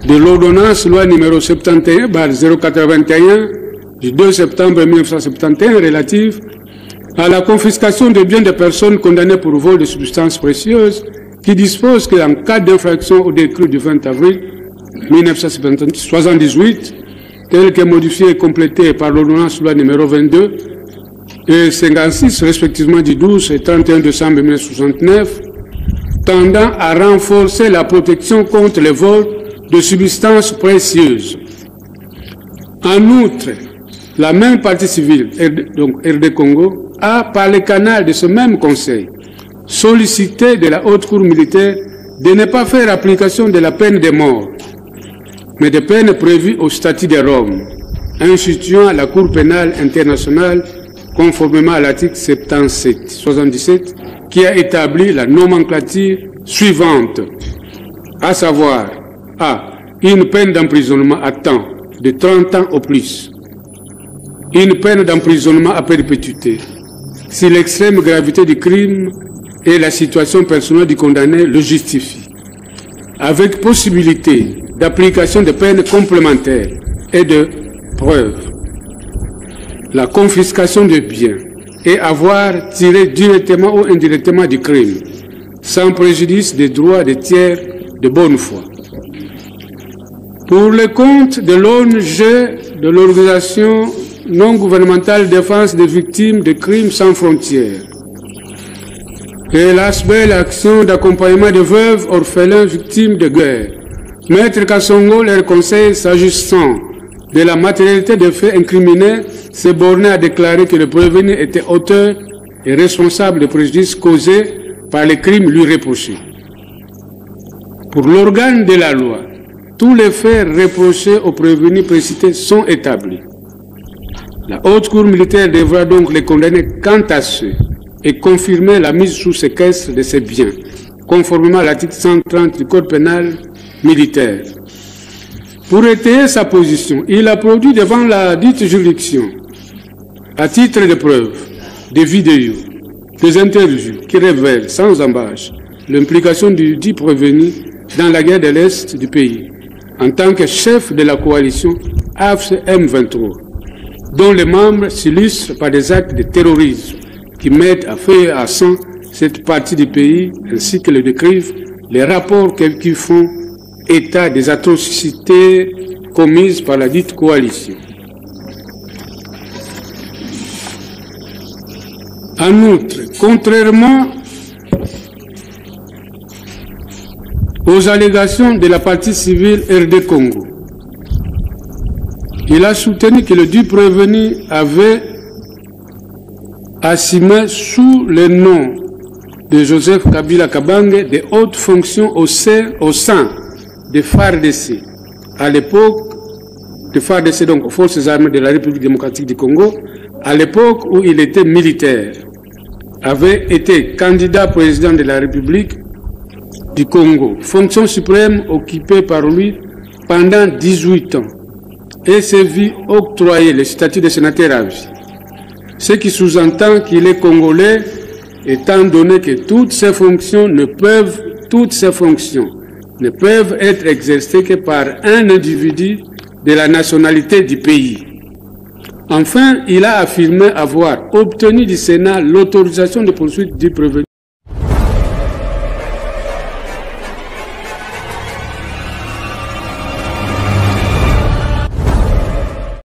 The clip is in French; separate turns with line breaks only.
de l'ordonnance loi numéro 71/081 du 2 septembre 1971 relative à la confiscation des biens des personnes condamnées pour vol de substances précieuses, qui dispose qu'en cas d'infraction au décret du 20 avril 1978, tel que modifié et complété par l'ordonnance loi numéro 22 et 56, respectivement du 12 et 31 décembre 1969, tendant à renforcer la protection contre les vols de substances précieuses. En outre, la même partie civile, donc RD Congo, a, par le canal de ce même Conseil, sollicité de la Haute Cour militaire de ne pas faire application de la peine de mort, mais des peines prévues au statut de Rome, instituant la Cour pénale internationale conformément à l'article 77, qui a établi la nomenclature suivante, à savoir A. Une peine d'emprisonnement à temps de 30 ans au plus, une peine d'emprisonnement à perpétuité, si l'extrême gravité du crime et la situation personnelle du condamné le justifient, avec possibilité d'application de peines complémentaires et de preuves. La confiscation de biens et avoir tiré directement ou indirectement du crime, sans préjudice des droits des tiers de bonne foi. Pour le compte de l'ONG, de l'Organisation non gouvernementale de défense des victimes de crimes sans frontières, et l'ASBEL, l'action d'accompagnement de veuves, orphelins, victimes de guerre, Maître Kassongo leur conseil s'agissant de la matérialité des faits incriminés s'est borné à déclarer que le prévenu était auteur et responsable des préjudices causés par les crimes lui reprochés. Pour l'organe de la loi, tous les faits reprochés aux prévenus précités sont établis. La Haute Cour militaire devra donc les condamner quant à ceux et confirmer la mise sous séquestre de ces biens, conformément à l'article 130 du Code pénal militaire. Pour étayer sa position, il a produit devant la dite juridiction, à titre de preuve, des vidéos, des interviews qui révèlent sans embâche l'implication du dit prévenu dans la guerre de l'Est du pays, en tant que chef de la coalition AFC-M23, dont les membres s'illustrent par des actes de terrorisme qui mettent à feu et à sang cette partie du pays, ainsi que le décrivent les rapports qui font état des atrocités commises par la dite coalition. En outre, contrairement aux allégations de la partie civile RD Congo, il a soutenu que le dit prévenu avait assumé sous le nom de Joseph Kabila Kabange de hautes fonctions au sein de FARDC, à l'époque de FARDC, donc aux forces armées de la République démocratique du Congo, à l'époque où il était militaire, avait été candidat président de la République du Congo, fonction suprême occupée par lui pendant 18 ans, et s'est vu octroyer le statut de sénateur à vie, ce qui sous-entend qu'il est congolais, étant donné que toutes ces fonctions ne peuvent être exercées que par un individu de la nationalité du pays. Enfin, il a affirmé avoir obtenu du Sénat l'autorisation de poursuite du prévenu